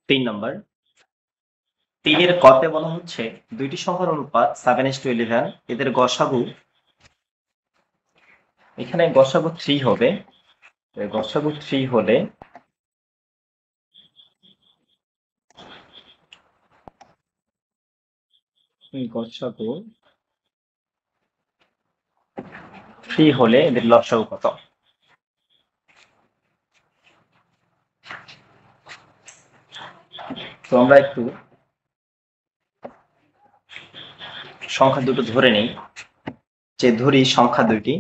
3 নম্বর 3 এর কতে বলা হচ্ছে দুইটি সংখ্যার অনুপাত 7:11 এদের গসাগু এখানে গসাগু 3 হবে গসাগু 3 হলে গসাগু 3 হলে এদের লসাগু কত? তো আমরা একটু সংখ্যা দুটো ধরে নেই, যে ধরি সংখ্যা দুইটি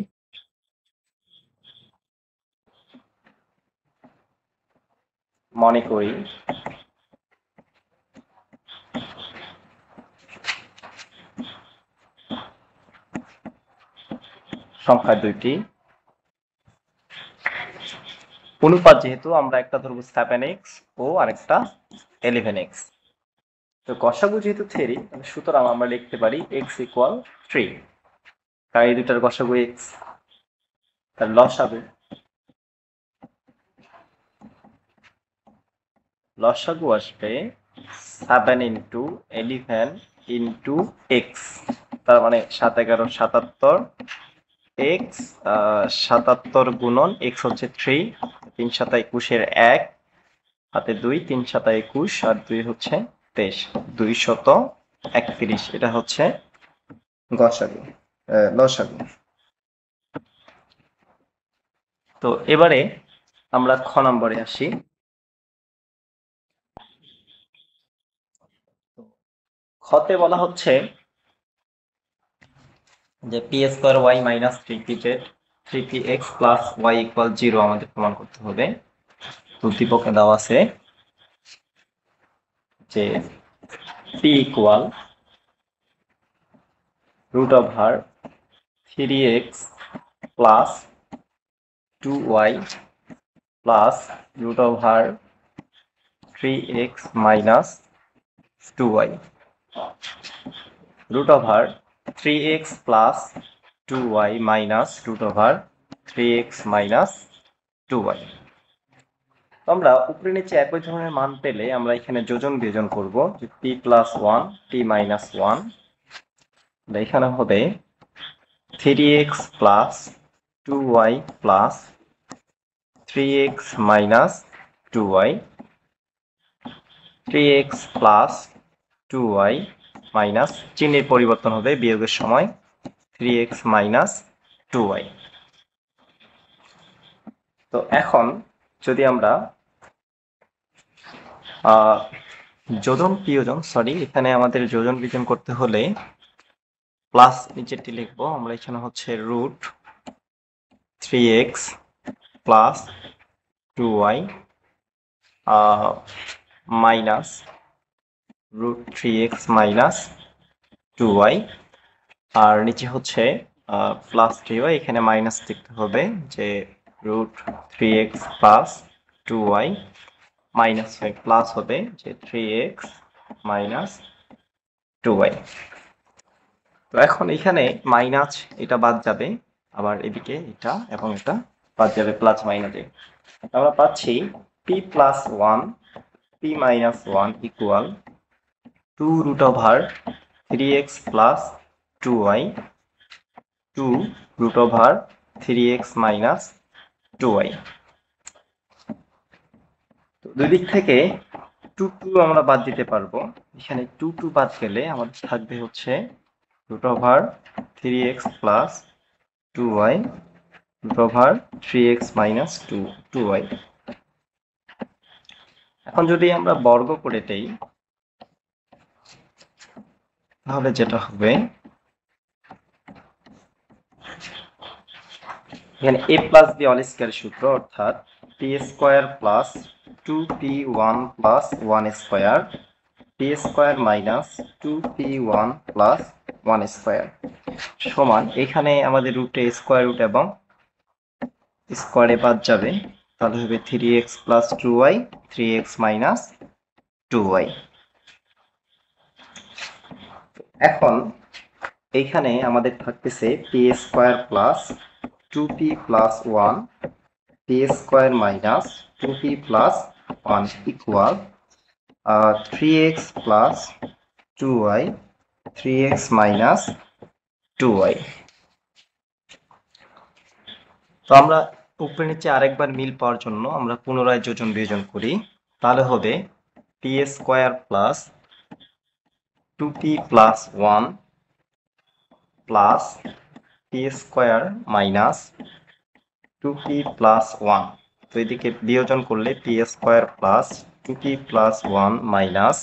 মনে করি সংখ্যা দুইটি অনুপাত, যেহেতু আমরা একটা ধরবো 7x ও আরেকটা 11x। তো গসাগু যেহেতু 3, সুতরাং আমরা লিখতে পারি x = 3, কারণ এই দুটার গসাগু x। তার লসাগু আসবে 7 × 11 × x, তার মানে 7 11 77 x 77 গুণন x হচ্ছে 3, 3 7 21 এর 1 হাতে 2, 3 7 21 আর 2 হচ্ছে 23, 231। এটা হচ্ছে গসাগু লসাগু। তো এবারে আমরা খ নম্বরে আসি। খতে বলা হচ্ছে যে p² y - 3px + y = 0 আমাদের প্রমাণ করতে হবে। তো উদ্দীপকে দেওয়া আছে যে p = √3x + 2y + √3x - 2y। √3x + 2y - √3x - 2y। আমরা উপরে নিচে একই ধরনের মান পেলে আমরা এখানে যোজন বিয়োজন করব, যে p + 1 p - 1, এখানে হবে 3x + 2y + 3x - 2y, 3x + 2y minus চিহ্নের পরিবর্তন হবে বিয়োগের সময় 3x - 2y। তো এখন যদি আমরা এখানে আমাদের যোজন বিয়োজন করতে হলে প্লাস নিচেরটি লিখবো আমরা, এখানে হচ্ছে √3x + 2y minus √3x - 2y, আর নিচে হচ্ছে +3y, এখানে মাইনাস লিখতে হবে, যে √3x + 2y মাইনাস প্লাস হবে যে 3x - 2y। তো এখন এখানে মাইনাস এটা বাদ যাবে, আবার এদিকে এটা এবং এটা বাদ যাবে প্লাস মাইনাসে। আমরা পাচ্ছি p + 1 p - 1 = 2√3x + 2y 2√3x - 2y। তো দুই দিক থেকে 2 আমরা বাদ দিতে পারবো। এখানে 2 বাদ গেলে আমাদের থাকবে হচ্ছে √3x + 2y √3x - 2y। এখন যদি আমরা বর্গ করে দেই তাহলে যেটা হবে, এখানে a + b হোল² সূত্র, অর্থাৎ p² + 2p1 + 1² p² - 2p1 + 1² সমান, এখানে আমাদের রুটে স্কয়ার রুট এবং স্কয়ারে বাদ যাবে, তাহলে হবে 3x + 2y 3x - 2y। এখন এইখানে আমাদের থাকতেছে p² + 2p + 1 p² - 2p + 1 = 3x plus 2y 3x minus 2y। তো আমরা উপরে নিচে আরেকবার মিল পাওয়ার জন্য আমরা পুনরায় যোজন বিয়োজন করি, তাহলে হবে P square plus 2p plus 1 plus P square minus 2p plus 1। তো এদিকে বিয়োজন করলে P square plus 2p plus 1 minus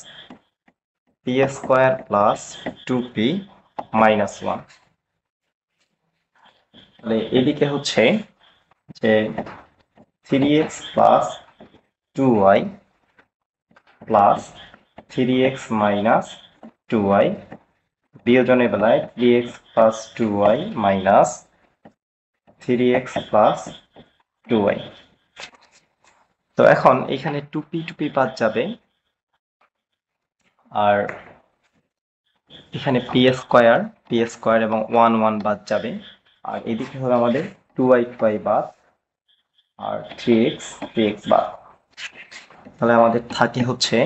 P square plus 2p minus 1। তাহলে এদিকে হচ্ছে যে 3x plus 2y plus 3x minus 2y, বিয়োজনের বেলায় 3x plus 2y minus 3x plus 2y। তো এখন এখানে 2p বাদ যাবে, আর এখানে পি স্কোয়ার এবং 1 1 বাদ যাবে, আর এদিকে হলো আমাদের 2y বাদ আর 3x বাদ। তাহলে আমাদের থাকে হচ্ছে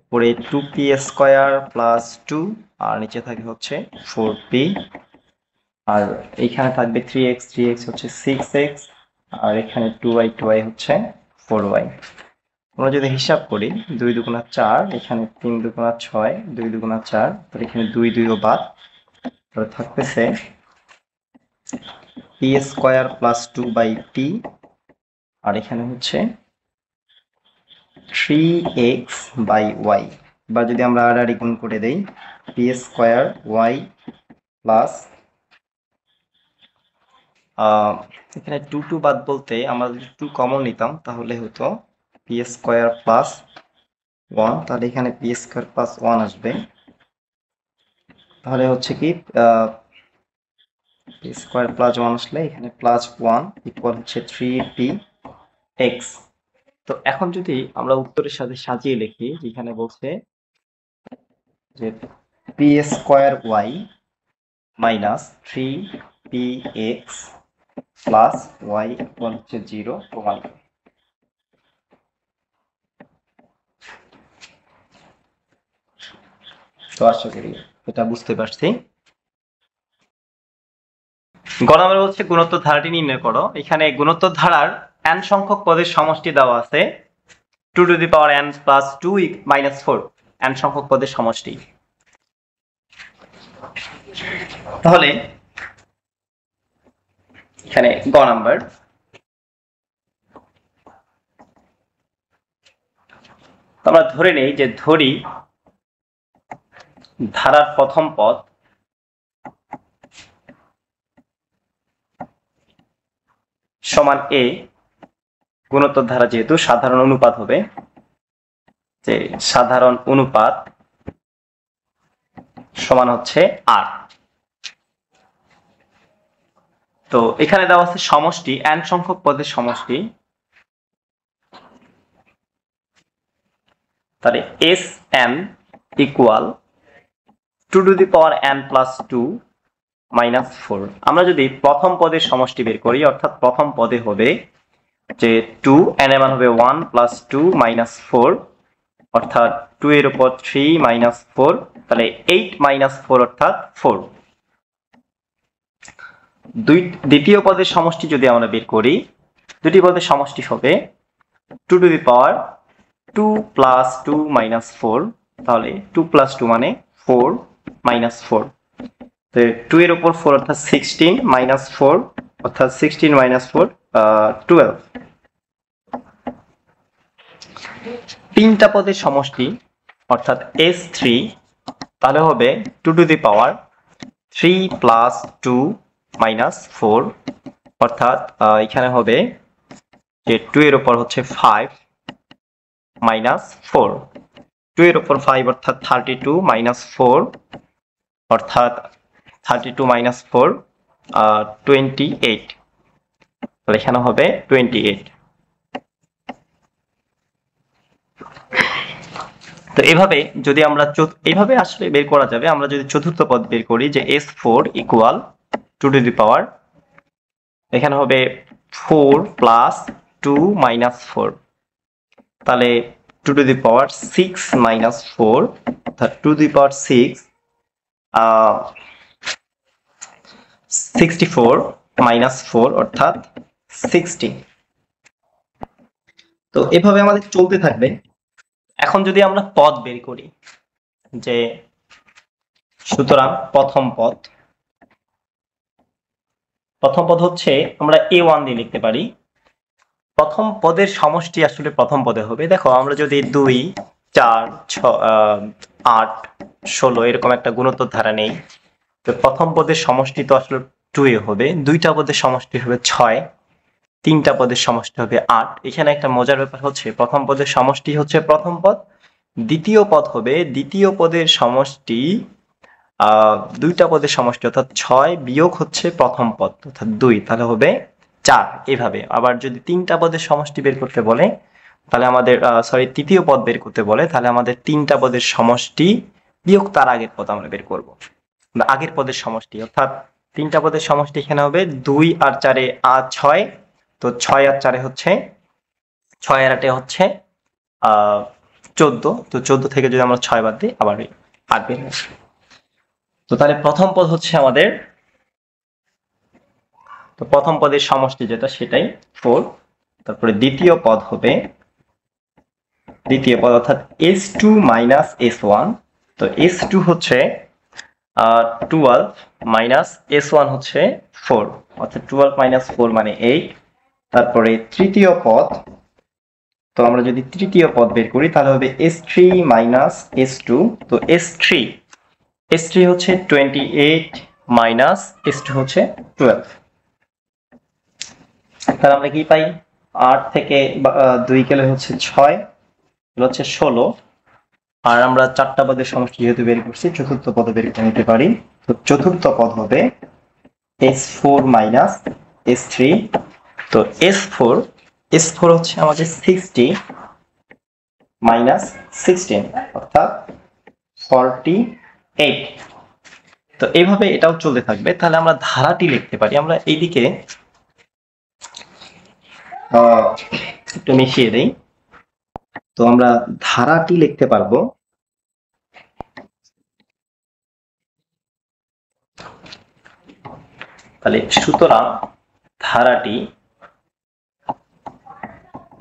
উপরে 2p স্কোয়ার প্লাস 2 আর নিচে থাকে হচ্ছে 4p, আর এখানে থাকবে 3x হচ্ছে 6x, আর এখানে 2y হচ্ছে 4y। আমরা যদি হিসাব করি 2 দুগুণা 4, এখানে 3 দুগুণা 6, 2 দুগুণা 4, তাহলে এখানে 2 বাদ, তাহলে থাকতেছে p স্কোয়ার প্লাস 2/p, আর এখানে হচ্ছে 3x/y। বা যদি আমরা আর গুণ করে দেই p স্কোয়ার y প্লাস এখানে 2 বাদ বলতে আমরা যদি 2 কমন নিতাম তাহলে হতো p স্কোয়ার প্লাস 1, তাহলে এখানে p স্কোয়ার প্লাস 1 আসবে, তাহলে হচ্ছে কি p স্কোয়ার প্লাস 1 আসলে এখানে প্লাস 1 ইকুয়াল হচ্ছে 3px। তো এখন যদি আমরা উত্তরের সাথে সাজিয়ে লিখি, যেখানে বলছে যে p square y minus 3px plus y equal হচ্ছে 0 প্রমাণ। তো আশা করি এটা বুঝতে পারছি। গ নম্বরে বলছে গুণোত্তর ধারাটি নির্ণয় করো। এখানে গুণোত্তর ধারার n সংখ্যক পদের সমষ্টি দেওয়া আছে 2 to the power n plus 2 minus 4, n সংখ্যক পদের সমষ্টি। তাহলে এখানে গ নাম্বার, আমরা ধরে নেই যে ধরি ধারার প্রথম পদ সমান a, গুণোত্তর ধারা যেহেতু সাধারণ অনুপাত হবে, যে সাধারণ অনুপাত সমান হচ্ছে r। তো এখানে দেওয়া আছে সমষ্টি n সংখ্যক পদের সমষ্টি, তাহলে Sn equal 2 to the power n plus 2 minus 4। আমরা যদি প্রথম পদের সমষ্টি বের করি, অর্থাৎ প্রথম পদে হবে যে 2, n এর মান হবে 1 প্লাস 2 মাইনাস 4, অর্থাৎ 2 এর উপর 3 মাইনাস 4, তাহলে 8 মাইনাস 4 অর্থাৎ 4। দ্বিতীয় পদের সমষ্টি যদি আমরা বের করি, দুটি পদের সমষ্টি হবে 2 to the power 2 plus 2 minus 4, তাহলে 2 প্লাস 2 মানে 4 মাইনাস 4, তো 2 এর উপর 4 অর্থাৎ 16 মাইনাস 4 অর্থাৎ 16 মাইনাস 4 12। তিনটা পদের সমষ্টি অর্থাৎ S3, তাহলে হবে 2 to the power 3 plus 2 minus 4, অর্থাৎ এখানে হবে যে 2 এর উপর হচ্ছে 5 মাইনাস 4, 2 এর উপর 5 অর্থাৎ 32 মাইনাস 4 অর্থাৎ 32 মাইনাস 4 28, তাহলে এখানে হবে 28। তো এইভাবে যদি আমরা এইভাবে আসলে বের করা যাবে। আমরা যদি চতুর্থ পদ বের করি যে S4 ইকুয়াল 2 টু দি পাওয়ার, এখানে হবে 4 প্লাস 2 মাইনাস 4, তাহলে 2 to the power 6 minus 4 অর্থাৎ 2 to the power 6 64 minus 4 অর্থাৎ 60। তো এভাবে আমাদের চলতে থাকবে। এখন যদি আমরা পদ বের করি, যে সুতরাং প্রথম পদ হচ্ছে আমরা a1 দিয়ে লিখতে পারি। প্রথম পদের সমষ্টি আসলে প্রথম পদে হবে। দেখো আমরা যদি 2 4 8 16 এরকম একটা গুণোত্তর ধারা নেই, তো প্রথম পদের সমষ্টি তো আসলে 2 এ হবে, দুইটা পদের সমষ্টি হবে 6, তিনটা পদের সমষ্টি হবে 8। এখানে একটা মজার ব্যাপার হচ্ছে প্রথম পদের সমষ্টি হচ্ছে প্রথম পদ, দ্বিতীয় পদ হবে দ্বিতীয় পদের সমষ্টি দুইটা পদের সমষ্টি অর্থাৎ 6 বিয়োগ হচ্ছে প্রথম পদ অর্থাৎ 2, তাহলে হবে 4। এভাবে আবার যদি তিনটা পদের সমষ্টি বের করতে বলে তাহলে আমাদের তৃতীয় পদ বের করতে বলে তাহলে আমাদের তিনটা পদের সমষ্টি বিয়োগ তার আগের পদ আমরা বের করব। আগের পদের সমষ্টি অর্থাৎ তিনটা পদের সমষ্টি এখানে হবে 2 আর 4 6, তো 6 আর 4 হচ্ছে 6 আর 8 হচ্ছে 14, তো 14 থেকে যদি আমরা 6 বাদ দিই আবার 8 বের হবে। তো তাহলে প্রথম পদ হচ্ছে আমাদের, তো প্রথম পদের সমষ্টি যেটা সেটাই 4। তারপরে দ্বিতীয় পদ হবে দ্বিতীয় পদ অর্থাৎ s2 মাইনাস s1, তো s2 হচ্ছে 12 মাইনাস s1 হচ্ছে 4 অর্থাৎ 12 মাইনাস 4 মানে 8। তারপরে তৃতীয় পদ, তো আমরা যদি তৃতীয় পদ বের করি তাহলে হবে s3 মাইনাস s2, তো s3 হচ্ছে 28 মাইনাস s2 হচ্ছে 12। তাহলে আমরা কি পাই 8 থেকে 2 গেলে হচ্ছে 6 হচ্ছে 16, আর আমরা চারটা পদের সমষ্টি যেহেতু বের করছি চতুর্থ পদ বের করে নিতে পারি। তো চতুর্থ পদ হবে s4 মাইনাস s3, তো s4 হচ্ছে আমাদের 60 মাইনাস 16 অর্থাৎ 48। তো এইভাবে এটাও চলতে থাকবে। তাহলে আমরা ধারাটি লিখতে পারি, আমরা এইদিকে একটু মিশিয়ে দেই, তো আমরা ধারাটি লিখতে পারবো তাহলে সুতরাং ধারাটি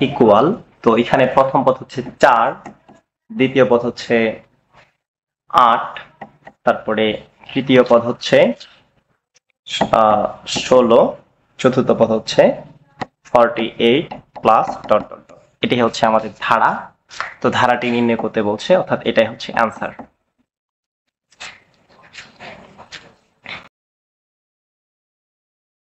ইকুয়াল, তো এখানে প্রথম পদ হচ্ছে 4, দ্বিতীয় পদ হচ্ছে 8, তারপরে তৃতীয় পদ হচ্ছে 16, চতুর্থ পদ হচ্ছে 48 প্লাস ডট ডট ডট। এটাই হচ্ছে আমাদের ধারা। তো ধারাটি নির্ণয় করতে বলছে, অর্থাৎ এটাই হচ্ছে অ্যান্সার।